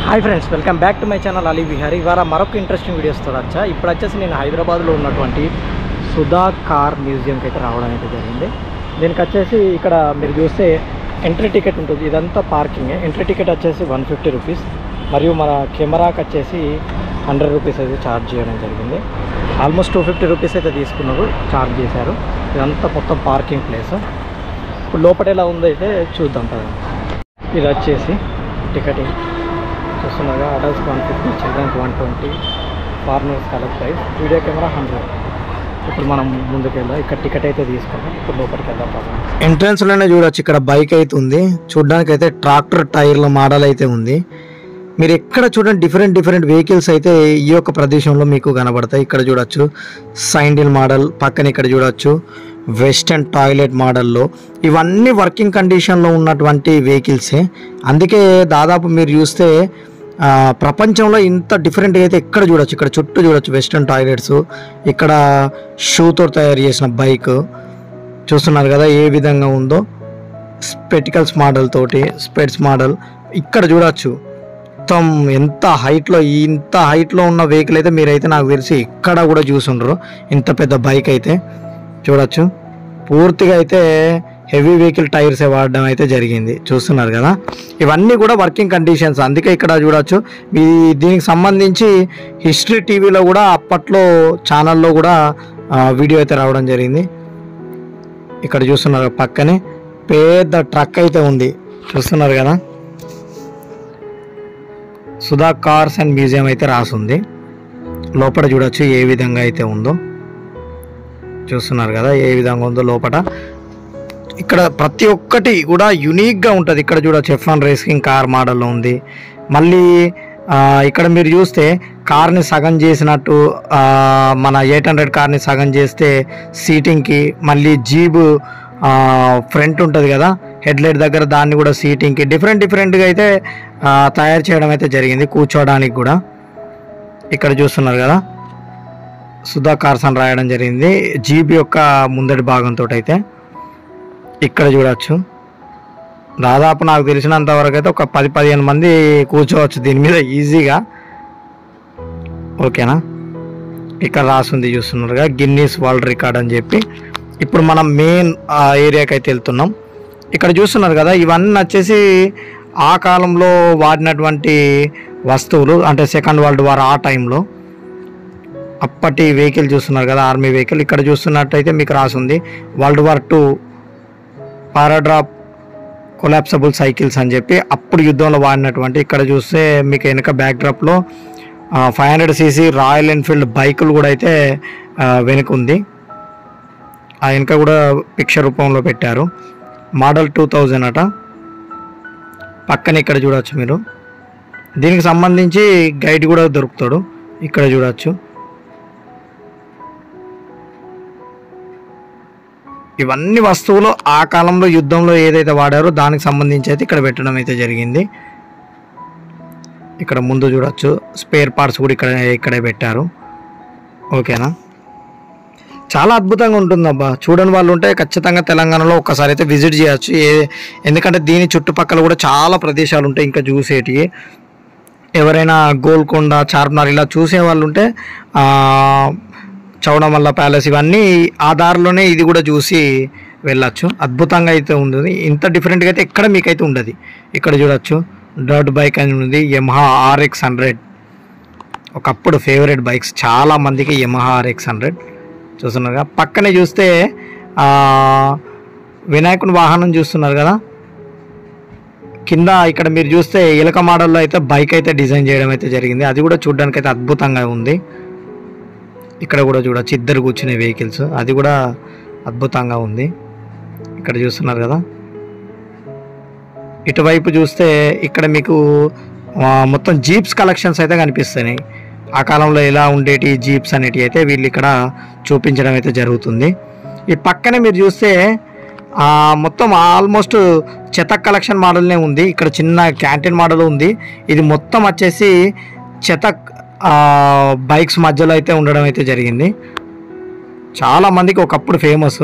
Hi friends, welcome back to my channel Ali Vihari. ఇవాళ మరొక interesting వీడియోస్తో వచ్చా. ఇప్పుడు వచ్చేసి నేను హైదరాబాద్లో ఉన్నటువంటి సుధా కార్ మ్యూజియంకి అయితే రావడం అయితే జరిగింది. దీనికి వచ్చేసి ఇక్కడ మీరు చూస్తే ఎంట్రీ టికెట్ ఉంటుంది. ఇదంతా పార్కింగ్. ఎంట్రీ టికెట్ వచ్చేసి 150 రూపీస్ మరియు మన కెమెరాకి వచ్చేసి 100 రూపీస్ అయితే ఛార్జ్ చేయడం జరిగింది. ఆల్మోస్ట్ 250 రూపీస్ అయితే తీసుకున్నారు, ఛార్జ్ చేశారు. ఇదంతా మొత్తం పార్కింగ్ ప్లేస్. ఇప్పుడు లోపల ఎలా ఉందో అయితే చూద్దాం కదా. ఇది వచ్చేసి టికెటింగ్ చూస్తున్నారుగా. Adults 150, childrens 120, foreigners colour price, video camera 100. ఇప్పుడు మనం ముందుకు వెళ్దాం. ఇక్కడ టికెట్ అయితే తీసుకున్నాం. ఇప్పుడు లోపలికి వెళ్దాం. ఎంట్రన్స్లోనే చూడొచ్చు, ఇక్కడ బైక్ అయితే ఉంది. చూడడానికి అయితే ట్రాక్టర్ టైర్ల మోడల్ అయితే ఉంది. మీరు ఎక్కడ చూడండి డిఫరెంట్ వెహికల్స్ అయితే ఈ యొక్క ప్రదేశంలో మీకు కనబడతాయి. ఇక్కడ చూడొచ్చు సైండిల్ మోడల్, పక్కన ఇక్కడ చూడొచ్చు వెస్టర్న్ టాయిలెట్ మోడల్లో. ఇవన్నీ వర్కింగ్ కండిషన్లో ఉన్నటువంటి వెహికల్సే. అందుకే దాదాపు మీరు చూస్తే ప్రపంచంలో ఇంత డిఫరెంట్గా అయితే ఎక్కడ చూడొచ్చు. ఇక్కడ చుట్టూ చూడొచ్చు వెస్టర్న్ టాయిలెట్స్. ఇక్కడ షూతో తయారు చేసిన బైక్ చూస్తున్నారు కదా ఏ విధంగా ఉందో. స్పెటికల్స్ మోడల్ తోటి, స్పెట్స్ మోడల్. ఇక్కడ చూడొచ్చు మొత్తం ఎంత హైట్లో ఉన్న వెహికల్ అయితే మీరైతే నాకు తెలిసి ఎక్కడ కూడా చూసుండ్రు. ఇంత పెద్ద బైక్ అయితే చూడొచ్చు. పూర్తిగా అయితే హెవీ వెహికల్ టైర్స్ వాడడం అయితే జరిగింది. చూస్తున్నారు కదా, ఇవన్నీ కూడా వర్కింగ్ కండిషన్స్. అందుకే ఇక్కడ చూడొచ్చు. దీనికి సంబంధించి హిస్టరీ టీవీలో కూడా అప్పట్లో ఛానల్లో కూడా వీడియో అయితే రావడం జరిగింది. ఇక్కడ చూస్తున్నారు పక్కనే పెద్ద ట్రక్ అయితే ఉంది. చూస్తున్నారు కదా, సుధా కార్స్ అండ్ మ్యూజియం అయితే రాసుంది. లోపల చూడొచ్చు ఏ విధంగా అయితే ఉందో. చూస్తున్నారు కదా ఏ విధంగా ఉందో లోపల. ఇక్కడ ప్రతి ఒక్కటి కూడా యూనిక్గా ఉంటుంది. ఇక్కడ చూడొచ్చు F1 రేసింగ్ కార్ మోడల్లో ఉంది. మళ్ళీ ఇక్కడ మీరు చూస్తే కార్ని సగం చేసినట్టు మన 800 కార్ని సగం చేస్తే సీటింగ్కి, మళ్ళీ జీబు ఫ్రంట్ ఉంటుంది కదా హెడ్లైట్ దగ్గర, దాన్ని కూడా సీటింగ్కి డిఫరెంట్గా అయితే తయారు చేయడం అయితే జరిగింది, కూర్చోవడానికి కూడా. ఇక్కడ చూస్తున్నారు కదా సుధా కార్స్ అని రాయడం జరిగింది జీబ్ యొక్క ముందటి భాగంతో. అయితే ఇక్కడ చూడొచ్చు దాదాపు నాకు తెలిసినంత వరకు అయితే ఒక 10-15 మంది కూర్చోవచ్చు దీని మీద ఈజీగా. ఓకేనా, ఇక్కడ రాసుంది చూస్తున్నారుగా గిన్నీస్ వరల్డ్ రికార్డ్ అని చెప్పి. ఇప్పుడు మనం మెయిన్ ఏరియాకి అయితే వెళ్తున్నాం. ఇక్కడ చూస్తున్నారు కదా ఇవన్నీ వచ్చేసి ఆ కాలంలో వాడినటువంటి వస్తువులు, అంటే సెకండ్ వరల్డ్ వార్ ఆ టైంలో అప్పటి వెహికల్ చూస్తున్నారు కదా, ఆర్మీ వెహికల్. ఇక్కడ చూస్తున్నట్టయితే మీకు రాసుంది వరల్డ్ వార్ 2 పారాడ్రాప్ కొలాప్సబుల్ సైకిల్స్ అని చెప్పి అప్పుడు యుద్ధంలో వాడినటువంటి. ఇక్కడ చూస్తే మీకు వెనుక బ్యాక్ డ్రాప్లో 500cc రాయల్ ఎన్ఫీల్డ్ బైకులు కూడా అయితే వెనుక ఉంది. ఆ వెనుక కూడా పిక్చర్ రూపంలో పెట్టారు. మోడల్ 2000 అట. పక్కన ఇక్కడ చూడవచ్చు మీరు. దీనికి సంబంధించి గైడ్ కూడా దొరుకుతాడు. ఇక్కడ చూడవచ్చు ఇవన్నీ వస్తువులు ఆ కాలంలో యుద్ధంలో ఏదైతే వాడారో దానికి సంబంధించి అయితే ఇక్కడ పెట్టడం అయితే జరిగింది. ఇక్కడ ముందు చూడవచ్చు స్పేర్ పార్ట్స్ కూడా ఇక్కడే పెట్టారు. ఓకేనా, చాలా అద్భుతంగా ఉంటుందబ్బా. చూడని వాళ్ళు ఉంటే ఖచ్చితంగా తెలంగాణలో ఒక్కసారి అయితే విజిట్ చేయొచ్చు. ఎందుకంటే దీని చుట్టుపక్కల కూడా చాలా ప్రదేశాలు ఉంటాయి ఇంకా చూసేటివి. ఎవరైనా గోల్కొండ, చార్మినార్ ఇలా చూసే వాళ్ళు ఉంటే చౌడమల్ల ప్యాలెస్ ఇవన్నీ ఆ దారిలోనే ఇది కూడా చూసి వెళ్ళచ్చు. అద్భుతంగా అయితే ఉంది. ఇంత డిఫరెంట్గా అయితే ఎక్కడ మీకైతే ఉండదు. ఇక్కడ చూడొచ్చు డర్ట్ బైక్ అని ఉంది, యమహా RX 100. ఒకప్పుడు ఫేవరెట్ బైక్స్ చాలా మందికి యమహా RX 100. చూస్తున్నారుగా పక్కనే చూస్తే వినాయకుని వాహనం చూస్తున్నారు కదా. కింద ఇక్కడ మీరు చూస్తే ఎలక మోడల్లో అయితే బైక్ అయితే డిజైన్ చేయడం అయితే జరిగింది. అది కూడా చూడడానికి అయితే అద్భుతంగా ఉంది. ఇక్కడ కూడా చూడవచ్చు ఇద్దరు కూర్చునే వెహికల్స్, అది కూడా అద్భుతంగా ఉంది. ఇక్కడ చూస్తున్నారు కదా. ఇటువైపు చూస్తే ఇక్కడ మీకు మొత్తం జీప్స్ కలెక్షన్స్ అయితే కనిపిస్తున్నాయి. ఆ కాలంలో ఎలా ఉండేటి జీప్స్ అనేటివి అయితే వీళ్ళు ఇక్కడ చూపించడం అయితే జరుగుతుంది. ఈ పక్కనే మీరు చూస్తే మొత్తం ఆల్మోస్ట్ చెతక్ కలెక్షన్ మోడల్నే ఉంది. ఇక్కడ చిన్న క్యాంటీన్ మోడల్ ఉంది. ఇది మొత్తం వచ్చేసి చెతక్ బైక్స్ మధ్యలో అయితే ఉండడం అయితే జరిగింది. చాలామందికి ఒకప్పుడు ఫేమస్.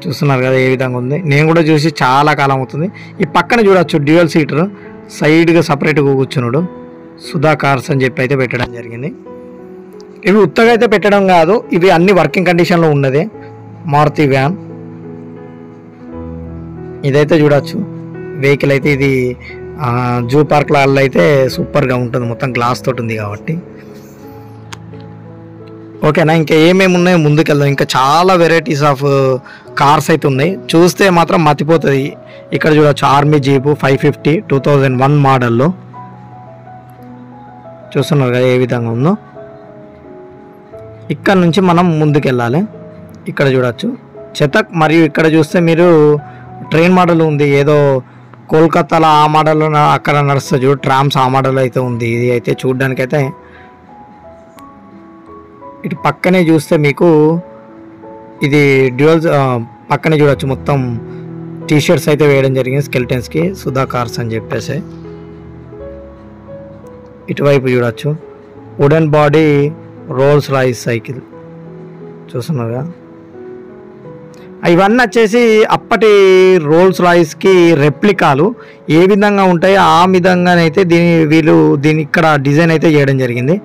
చూస్తున్నారు కదా ఏ విధంగా ఉంది. నేను కూడా చూసి చాలా కాలం అవుతుంది. ఈ పక్కన చూడవచ్చు డ్యూయల్ సీటర్, సైడ్గా సపరేట్గా కూర్చున్నాడు. సుధా కార్స్ అని చెప్పి అయితే పెట్టడం జరిగింది. ఇవి ఉత్తగా అయితే పెట్టడం కాదు, ఇవి అన్ని వర్కింగ్ కండిషన్లో ఉన్నదే. మారుతి వ్యాన్ ఇదైతే చూడొచ్చు. వెహికల్ అయితే ఇది జూ పార్క్ లాల్లో అయితే సూపర్గా ఉంటుంది, మొత్తం గ్లాస్ తోటి ఉంది కాబట్టి. ఓకేనా, ఇంకా ఏమేమి ఉన్నాయో ముందుకెళ్దాం. ఇంకా చాలా వెరైటీస్ ఆఫ్ కార్స్ అయితే ఉన్నాయి, చూస్తే మాత్రం మతిపోతుంది. ఇక్కడ చూడొచ్చు ఆర్మీ జీపు 550 2001 మోడల్లో. చూస్తున్నారు కదా ఏ విధంగా ఉందో. ఇక్కడ నుంచి మనం ముందుకెళ్ళాలి. ఇక్కడ చూడొచ్చు చెతక్, మరియు ఇక్కడ చూస్తే మీరు ట్రైన్ మోడల్ ఉంది, ఏదో కోల్కతాలో ఆ మోడల్ అక్కడ నడుస్తుంది చూడు, ట్రామ్స్ ఆ మోడల్ అయితే ఉంది. ఇది అయితే చూడడానికైతే ఇటు పక్కనే చూస్తే మీకు ఇది డ్యూయల్స్ పక్కనే చూడొచ్చు, మొత్తం టీషర్ట్స్ అయితే వేయడం జరిగింది స్కెల్టన్స్కి, సుధా కార్స్ అని చెప్పేసి. ఇటువైపు చూడొచ్చు wooden body Rolls Royce cycle, చూస్తున్నారుగా. ఇవన్నీ వచ్చేసి అప్పటి రోల్స్ రాయిస్కి రెప్లికాలు ఏ విధంగా ఉంటాయో ఆ విధంగానైతే దీని ఇక్కడ డిజైన్ అయితే చేయడం జరిగింది.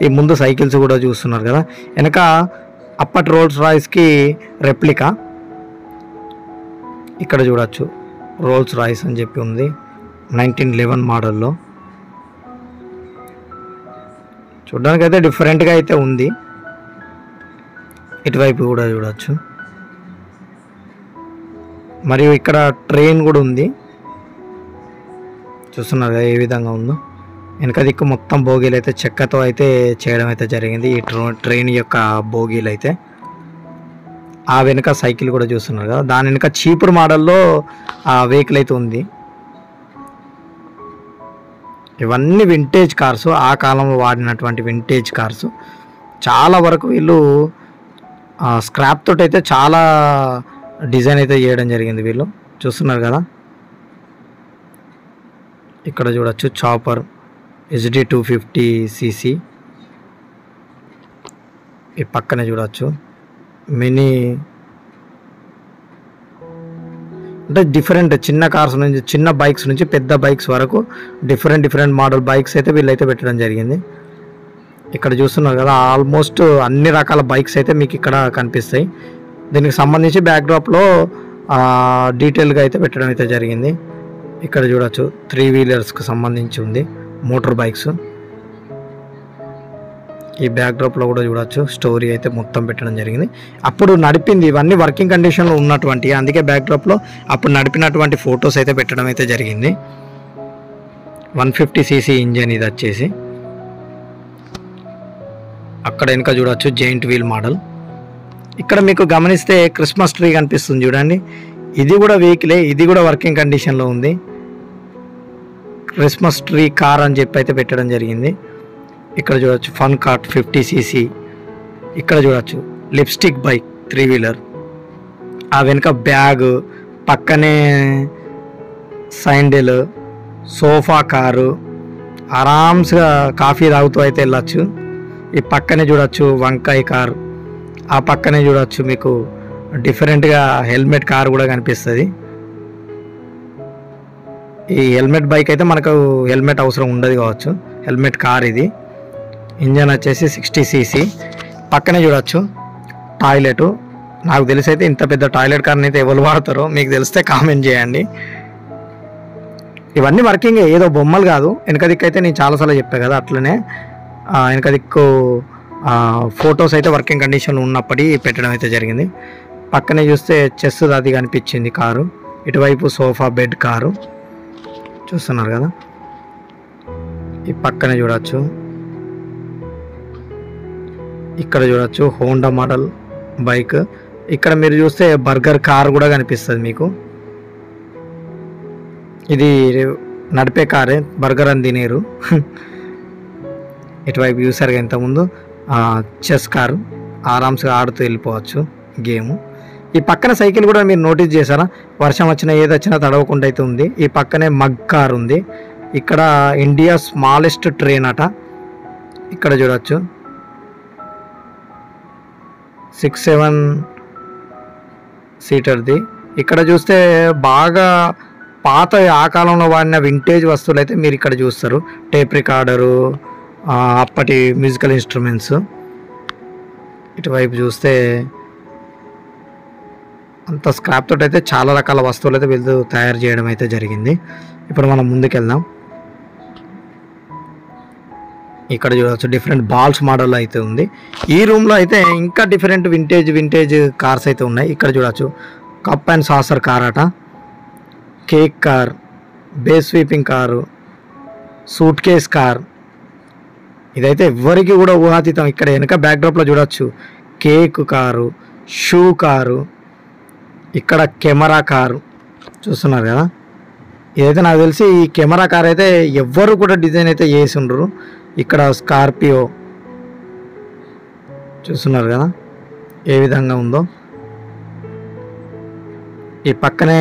ఈ ముందు సైకిల్స్ కూడా చూస్తున్నారు కదా, వెనక అప్పటి రోల్స్ రాయిస్కి రెప్లికా. ఇక్కడ చూడొచ్చు రోల్స్ రాయిస్ అని చెప్పి ఉంది 1911 మోడల్లో. చూడడానికి అయితే డిఫరెంట్గా అయితే ఉంది. ఇటువైపు కూడా చూడొచ్చు. మరియు ఇక్కడ ట్రైన్ కూడా ఉంది, చూస్తున్నారు కదా ఏ విధంగా ఉందో. వెనక దిక్కు మొత్తం బోగీలు అయితే చెక్కతో అయితే చేయడం అయితే జరిగింది, ఈ ట్రైన్ యొక్క బోగీలు అయితే. ఆ వెనుక సైకిల్ కూడా చూస్తున్నారు కదా, దాని వెనుక చీపురు మోడల్లో ఆ వెహికల్ అయితే ఉంది. ఇవన్నీ వింటేజ్ కార్స్, ఆ కాలంలో వాడినటువంటి వింటేజ్ కార్స్. చాలా వరకు వీళ్ళు స్క్రాప్ తోటి అయితే చాలా డిజైన్ అయితే చేయడం జరిగింది వీళ్ళు, చూస్తున్నారు కదా. ఇక్కడ చూడొచ్చు చాపర్ HD 250cc. ఈ పక్కనే చూడొచ్చు మినీ, అంటే డిఫరెంట్ చిన్న కార్స్ నుంచి, చిన్న బైక్స్ నుంచి పెద్ద బైక్స్ వరకు డిఫరెంట్ మోడల్ బైక్స్ అయితే వీళ్ళైతే పెట్టడం జరిగింది. ఇక్కడ చూస్తున్నారు కదా ఆల్మోస్ట్ అన్ని రకాల బైక్స్ అయితే మీకు ఇక్కడ కనిపిస్తాయి. దీనికి సంబంధించి బ్యాక్డ్రాప్లో డీటెయిల్గా అయితే పెట్టడం అయితే జరిగింది. ఇక్కడ చూడొచ్చు 3 వీలర్స్కి సంబంధించి ఉంది, మోటార్ బైక్స్. ఈ బ్యాక్డ్రాప్లో కూడా చూడొచ్చు స్టోరీ అయితే మొత్తం పెట్టడం జరిగింది. అప్పుడు నడిపింది ఇవన్నీ వర్కింగ్ కండిషన్లో ఉన్నటువంటి, అందుకే బ్యాక్డ్రాప్లో అప్పుడు నడిపినటువంటి ఫొటోస్ అయితే పెట్టడం అయితే జరిగింది. 150cc ఇంజన్ ఇది వచ్చేసి. అక్కడ వెనుక చూడొచ్చు జైంట్ వీల్ మోడల్. ఇక్కడ మీకు గమనిస్తే క్రిస్మస్ ట్రీ కనిపిస్తుంది చూడండి, ఇది కూడా వెహికలే, ఇది కూడా వర్కింగ్ కండిషన్లో ఉంది. క్రిస్మస్ ట్రీ కార్ అని చెప్పి అయితే పెట్టడం జరిగింది. ఇక్కడ చూడొచ్చు ఫన్ కార్ట్ 50cc. ఇక్కడ చూడొచ్చు లిప్స్టిక్ బైక్ 3 వీలర్. ఆ వెనుక బ్యాగ్, పక్కనే సైండిల్, సోఫా కారు, ఆరామ్స్గా కాఫీ తాగుతూ అయితే వెళ్ళచ్చు. ఈ పక్కనే చూడొచ్చు వంకాయ కారు. ఆ పక్కనే చూడొచ్చు మీకు డిఫరెంట్గా హెల్మెట్ కార్ కూడా కనిపిస్తుంది. ఈ హెల్మెట్ బైక్ అయితే మనకు హెల్మెట్ అవసరం ఉండదు కావచ్చు, హెల్మెట్ కార్ ఇది. ఇంజన్ వచ్చేసి 60cc. పక్కనే చూడొచ్చు టాయిలెట్. నాకు తెలిసి అయితే ఇంత పెద్ద టాయిలెట్ కార్ని అయితే ఎవరు వాడతారో మీకు తెలిస్తే కామెంట్ చేయండి. ఇవన్నీ వర్కింగ్, ఏదో బొమ్మలు కాదు. వెనక దిక్కు అయితే నేను చాలాసార్లు చెప్పాను కదా, అట్లనే వెనక దిక్కు ఫొటోస్ అయితే వర్కింగ్ కండిషన్లో ఉన్నప్పటి పెట్టడం అయితే జరిగింది. పక్కనే చూస్తే చెస్ అది కనిపించింది కారు. ఇటువైపు సోఫా బెడ్ కారు చూస్తున్నారు కదా. ఈ పక్కనే చూడొచ్చు, ఇక్కడ చూడొచ్చు హోండా మోడల్ బైక్. ఇక్కడ మీరు చూస్తే బర్గర్ కార్ కూడా కనిపిస్తుంది మీకు. ఇది నడిపే కారే, బర్గర్ అని తినేరు. ఇటువైపు చూసారు ఇంతకుముందు చెస్ కారు, ఆరామ్స్గా ఆడుతూ వెళ్ళిపోవచ్చు గేము. ఈ పక్కన సైకిల్ కూడా మీరు నోటీస్ చేశారా, వర్షం వచ్చినా ఏది వచ్చినా తడవకుండా అయితే ఉంది. ఈ పక్కనే మగ్ కార్ ఉంది. ఇక్కడ ఇండియా స్మాలెస్ట్ ట్రైన్ అట. ఇక్కడ చూడొచ్చు 6-7 సీటర్ది. ఇక్కడ చూస్తే బాగా పాత ఆ కాలంలో వాడిన వింటేజ్ వస్తువులు అయితే మీరు ఇక్కడ చూస్తారు. టేప్ రికార్డరు, అప్పటి మ్యూజికల్ ఇన్స్ట్రుమెంట్స్. ఇటువైపు చూస్తే అంత స్క్రాప్ తోటి అయితే చాలా రకాల వస్తువులు అయితే వీళ్ళు తయారు చేయడం అయితే జరిగింది. ఇప్పుడు మనం ముందుకెళ్దాం. ఇక్కడ చూడవచ్చు డిఫరెంట్ బాల్స్ మోడల్ అయితే ఉంది. ఈ రూమ్లో అయితే ఇంకా డిఫరెంట్ వింటేజ్ కార్స్ అయితే ఉన్నాయి. ఇక్కడ చూడవచ్చు కప్ అండ్ సాసర్ కార్ అట, cake car, base sweeping car, suit case car. ఇదైతే ఎవరికి కూడా ఊహాతీతం. ఇక్కడ వెనక బ్యాక్డ్రాప్లో చూడవచ్చు కేక్ కారు, షూ కారు, ఇక్కడ కెమెరా కారు చూస్తున్నారు కదా. ఇదైతే నాకు తెలిసి ఈ కెమెరా కార్ అయితే ఎవ్వరు కూడా డిజైన్ అయితే చేసి ఉండరు. ఇక్కడ స్కార్పియో చూస్తున్నారు కదా ఏ విధంగా ఉందో. ఈ పక్కనే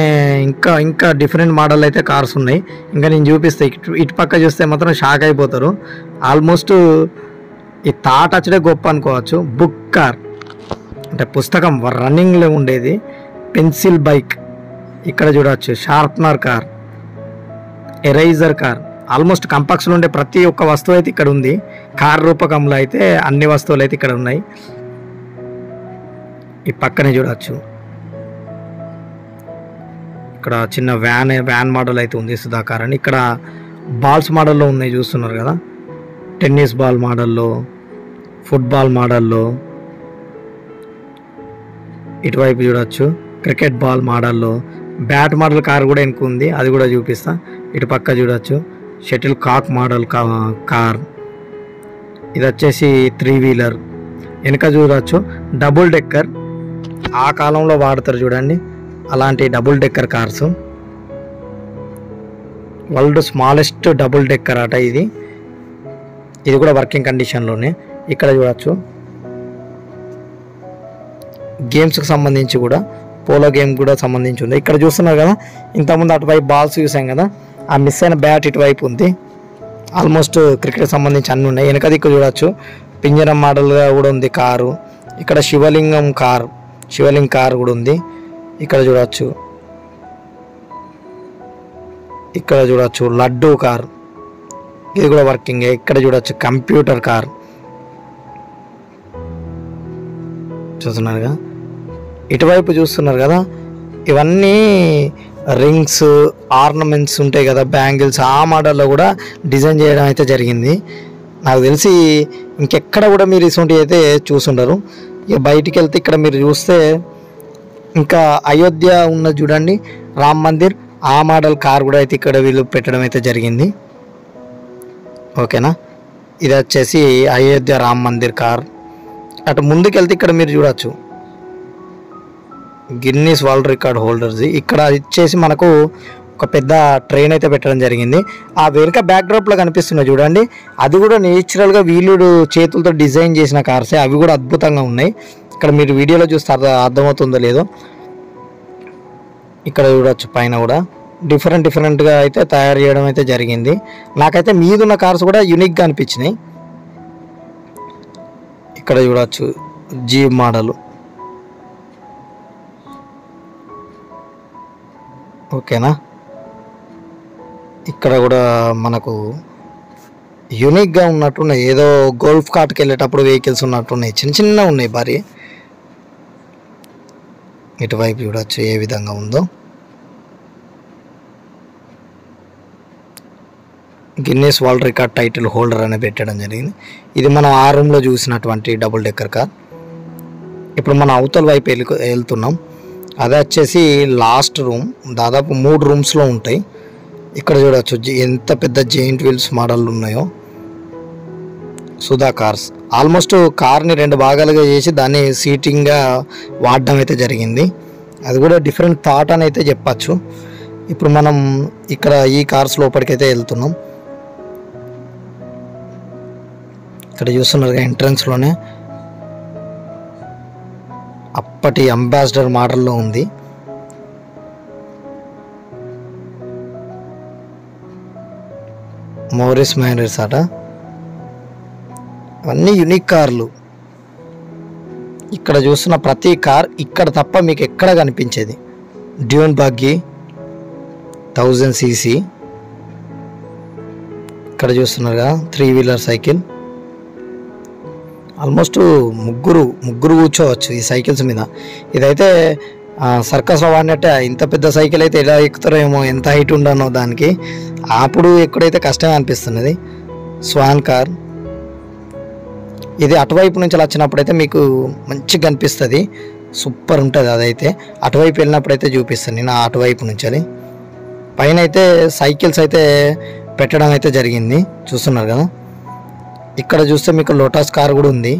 ఇంకా డిఫరెంట్ మోడల్ అయితే కార్స్ ఉన్నాయి. ఇంకా నేను చూపిస్తే ఇటు పక్క చూస్తే మాత్రం షాక్ అయిపోతారు. ఆల్మోస్ట్ ఈ థాట్ వచ్చడే గొప్ప అనుకోవచ్చు. బుక్ కార్ అంటే పుస్తకం రన్నింగ్లో ఉండేది. పెన్సిల్ బైక్ ఇక్కడ చూడవచ్చు. Sharpener car, eraser car. Almost కంపాక్స్లో ఉండే ప్రతి ఒక్క వస్తువు అయితే ఇక్కడ ఉంది. కార్ రూపకంలో అయితే అన్ని వస్తువులు అయితే ఇక్కడ ఉన్నాయి. ఈ పక్కనే చూడవచ్చు ఇక్కడ చిన్న వ్యాన్ మోడల్ అయితే ఉంది సుధాకార్ అని. ఇక్కడ బాల్స్ మోడల్లో ఉన్నాయి చూస్తున్నారు కదా. టెన్నిస్ బాల్ మోడల్లో, ఫుట్బాల్ మోడల్లో. ఇటువైపు చూడవచ్చు క్రికెట్ బాల్ మోడల్లో. బ్యాట్ మోడల్ కార్ కూడా వెనుక ఉంది, అది కూడా చూపిస్తా. ఇటు పక్క చూడవచ్చు షటిల్ కాక్ మోడల్ కార్. ఇది వచ్చేసి 3 వీలర్. వెనుక చూడవచ్చు డబుల్ డెక్కర్. ఆ కాలంలో వాడతారు చూడండి అలాంటి double decker cars. World smallest double decker అట ఇది. ఇది కూడా వర్కింగ్ కండిషన్లోనే. ఇక్కడ చూడవచ్చు గేమ్స్కి సంబంధించి కూడా పోలో గేమ్ కూడా సంబంధించి ఉంది. ఇక్కడ చూస్తున్నారు కదా ఇంతకుముందు అటువైపు బాల్స్ చూసాం కదా, ఆ మిస్ అయిన బ్యాట్ ఇటువైపు ఉంది. ఆల్మోస్ట్ క్రికెట్ సంబంధించి అన్నీ ఉన్నాయి. వెనక దిక్కు చూడవచ్చు పింజరం మోడల్గా కూడా ఉంది కారు. ఇక్కడ శివలింగ్ కార్ కూడా ఉంది. ఇక్కడ చూడవచ్చు లడ్డూ కార్, ఇది కూడా వర్కింగ్. ఇక్కడ చూడవచ్చు కంప్యూటర్ కార్ చూస్తున్నారుగా. ఇటువైపు చూస్తున్నారు కదా ఇవన్నీ రింగ్స్, ఆర్నమెంట్స్ ఉంటాయి కదా, బ్యాంగిల్స్. ఆ మోడల్లో కూడా డిజైన్ చేయడం అయితే జరిగింది. నాకు తెలిసి ఇంకెక్కడ కూడా మీరు ఇటువంటివి అయితే చూసుండరు. ఇక బయటికి వెళ్తే ఇక్కడ మీరు చూస్తే ఇంకా అయోధ్య ఉన్నది చూడండి రామ్ మందిర్, ఆ మోడల్ కార్ కూడా అయితే ఇక్కడ వీళ్ళు పెట్టడం అయితే జరిగింది. ఓకేనా. ఇది వచ్చేసి అయోధ్య రామ్ మందిర్ కార్. అటు ముందుకెళ్తే ఇక్కడ మీరు చూడవచ్చు గిన్నీస్ వరల్డ్ రికార్డ్ హోల్డర్స్. ఇక్కడ ఇచ్చేసి మనకు ఒక పెద్ద ట్రైన్ అయితే పెట్టడం జరిగింది. ఆ వెనుక బ్యాక్డ్రాప్లో కనిపిస్తున్నాయి చూడండి, అది కూడా నేచురల్గా వీళ్ళు చేతులతో డిజైన్ చేసిన కార్సే. అవి కూడా అద్భుతంగా ఉన్నాయి. ఇక్కడ మీరు వీడియోలో చూస్తే అర్థమవుతుందో లేదో. ఇక్కడ చూడవచ్చు పైన కూడా డిఫరెంట్గా అయితే తయారు చేయడం అయితే జరిగింది. నాకైతే మీదున్న కార్స్ కూడా యూనిక్గా అనిపించినాయి. ఇక్కడ చూడవచ్చు జీప్ మోడల్. ఓకేనా. ఇక్కడ కూడా మనకు యూనిక్గా ఉన్నట్టున్నాయి. ఏదో గోల్ఫ్ కార్ట్కి వెళ్ళేటప్పుడు వెహికల్స్ ఉన్నట్టున్నాయి. చిన్న ఉన్నాయి భారీ. ఇటువైపు చూడవచ్చు ఏ విధంగా ఉందో. Guinness world record title holder అని పెట్టడం జరిగింది. ఇది మనం ఆ రూమ్లో చూసినటువంటి డబుల్ డెక్కర్ కార్. ఇప్పుడు మనం అవతల వైపు వెళ్తున్నాం. అది వచ్చేసి లాస్ట్ రూమ్. దాదాపు 3 రూమ్స్లో ఉంటాయి. ఇక్కడ చూడవచ్చు ఎంత పెద్ద జెయింట్ వీల్స్ మోడల్ ఉన్నాయో. సుధా కార్స్ ఆల్మోస్ట్ కార్ని 2 భాగాలుగా చేసి దాన్ని సీటింగ్గా వాడడం అయితే జరిగింది. అది కూడా డిఫరెంట్ థాట్ అని అయితే చెప్పచ్చు. ఇప్పుడు మనం ఇక్కడ ఈ కార్స్ లోపలికైతే వెళ్తున్నాం. ఇక్కడ చూస్తున్నారు ఎంట్రన్స్లోనే అప్పటి అంబాసిడర్ మోడల్లో ఉంది. మోరిస్ మైనర్స్ అట. అవన్నీ యూనిక్ కార్లు. ఇక్కడ చూస్తున్న ప్రతి కార్ ఇక్కడ తప్ప మీకు ఎక్కడ కనిపించేది. Dune buggy, 1000 cc. ఇక్కడ చూస్తున్నారుగా 3 వీలర్ సైకిల్. ఆల్మోస్ట్ ముగ్గురు కూర్చోవచ్చు ఈ సైకిల్స్ మీద. ఇదైతే సర్కస్లో వాడినట్టే. ఇంత పెద్ద సైకిల్ అయితే ఎలా ఎక్కుతారో ఏమో, ఎంత హైట్ ఉండనో దానికి. అప్పుడు ఎక్కడైతే కష్టమే అనిపిస్తున్నది. స్వాన్ కార్ ఇది అటువైపు నుంచి వచ్చినప్పుడు అయితే మీకు మంచిగా కనిపిస్తుంది, సూపర్ ఉంటుంది. అదైతే అటువైపు వెళ్ళినప్పుడు అయితే చూపిస్తాను నేను అటువైపు నుంచి. పైన అయితే సైకిల్స్ అయితే పెట్టడం అయితే జరిగింది, చూస్తున్నారు కదా. ఇక్కడ చూస్తే మీకు లోటస్ కార్ కూడా ఉంది.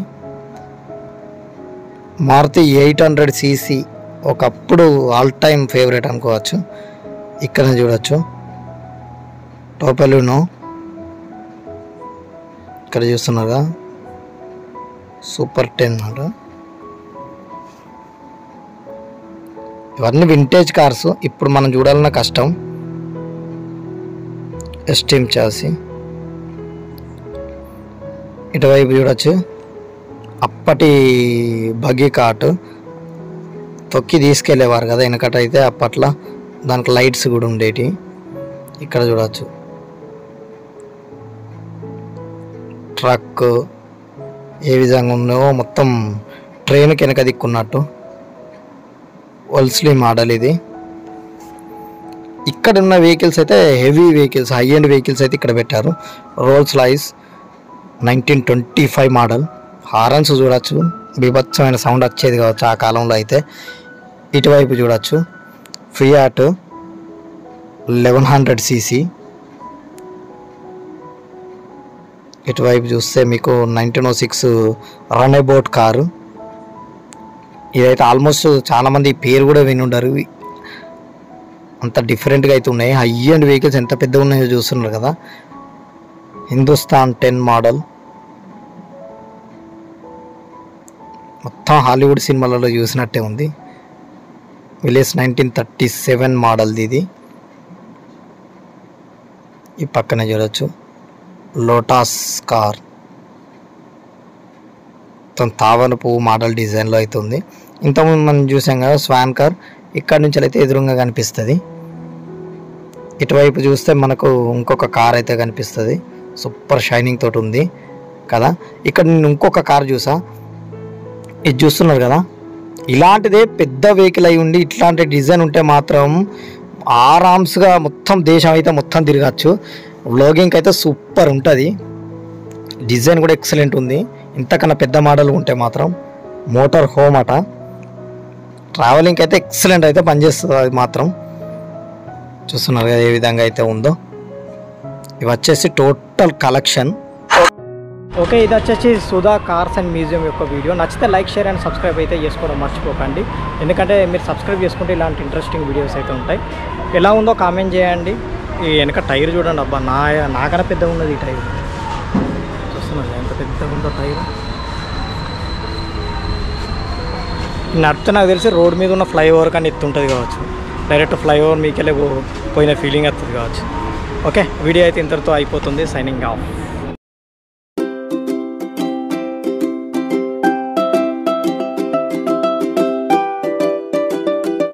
మారుతి 800 cc, ఒకప్పుడు ఆల్ టైమ్ ఫేవరెట్ అనుకోవచ్చు. ఇక్కడ చూడొచ్చు టోపెలునో, ఇక్కడ చూస్తున్నారుగా సూపర్ 10 అన్నమాట. ఇవన్నీ వింటేజ్ కార్స్, ఇప్పుడు మనం చూడాలన్న కష్టం. Esteem chassis. ఇటువైపు చూడొచ్చు అప్పటి బగ్గీ కార్ట్, తొక్కి తీసుకెళ్ళేవారు కదా వెనకట అయితే అప్పట్లో. దానికి లైట్స్ కూడా ఉండేటి. ఇక్కడ చూడవచ్చు ట్రక్ ఏ విధంగా ఉందో, మొత్తం ట్రైన్కి వెనక దిక్కున్నట్టు. వల్స్లీ మోడల్ ఇది. ఇక్కడ ఉన్న వెహికల్స్ అయితే heavy vehicles, high end vehicles అయితే ఇక్కడ పెట్టారు. Rolls Royce 1925 model. హారన్స్ చూడొచ్చు, బీభత్సమైన సౌండ్ వచ్చేది కావచ్చు ఆ కాలంలో అయితే. ఇటువైపు చూడొచ్చు ఫియాట్ 1100 cc. ఇటువైపు చూస్తే మీకు 1906 రన్అబౌట్ కారు. ఇదైతే ఆల్మోస్ట్ చాలామంది పేరు కూడా విని ఉండరు, అంత డిఫరెంట్గా అయితే ఉన్నాయి. హై అండ్ వెహికల్స్ ఎంత పెద్దగా ఉన్నాయో చూస్తున్నారు కదా. హిందుస్థాన్ 10 మోడల్, మొత్తం హాలీవుడ్ సినిమాలలో చూసినట్టే ఉంది. విలేజ్ 1937 మోడల్ది ఇది. ఈ పక్కనే చూడొచ్చు లోటాస్ కార్, మొత్తం తావన పువ్వు మోడల్ డిజైన్లో అయితే ఉంది. ఇంతకుముందు మనం చూసాం కదా స్వాన్ కార్, ఇక్కడ నుంచి అయితే ఎదురుగా కనిపిస్తుంది. ఇటువైపు చూస్తే మనకు ఇంకొక కార్ అయితే కనిపిస్తుంది, సూపర్ షైనింగ్ తోటి ఉంది కదా. ఇక్కడ నేను ఇంకొక కార్ చూసా, ఇది చూస్తున్నారు కదా. ఇలాంటిదే పెద్ద వెహికల్ అయి ఉండి ఇట్లాంటి డిజైన్ ఉంటే మాత్రం ఆరామ్స్గా మొత్తం దేశం అయితే మొత్తం తిరగచ్చు. వ్లాగింగ్ అయితే సూపర్ ఉంటుంది, డిజైన్ కూడా ఎక్సలెంట్ ఉంది. ఇంతకన్నా పెద్ద మోడల్ ఉంటే మాత్రం మోటార్ హోమ్ అట. ట్రావెలింగ్ అయితే ఎక్సలెంట్ అయితే పనిచేస్తుంది అది మాత్రం. చూస్తున్నారు కదా ఏ విధంగా అయితే ఉందో. ఇవి వచ్చేసి టోటల్ కలెక్షన్. ఓకే, ఇది వచ్చేసి సుధా కార్స్ అండ్ మ్యూజియం యొక్క వీడియో. నచ్చితే లైక్, షేర్ అండ్ సబ్స్క్రైబ్ అయితే చేసుకోవడం మర్చిపోకండి. ఎందుకంటే మీరు సబ్స్క్రైబ్ చేసుకుంటే ఇలాంటి ఇంట్రెస్టింగ్ వీడియోస్ అయితే ఉంటాయి. ఎలా ఉందో కామెంట్ చేయండి. ఈ వెనక టైర్ చూడండి, అబ్బా నాకన్నా పెద్దగా ఉన్నది ఈ టైర్. చూస్తున్నారు ఎంత పెద్దగా ఉందో టైర్. నడితే నాకు తెలిసి రోడ్ మీద ఉన్న ఫ్లైఓవర్ కానీ ఎత్తుంటుంది కావచ్చు. డైరెక్ట్ ఫ్లైఓవర్ మీకెళ్ళి పోయిన ఫీలింగ్ వస్తుంది కావచ్చు. ఓకే, వీడియో అయితే ఇంతటితో అయిపోతుంది. Signing off.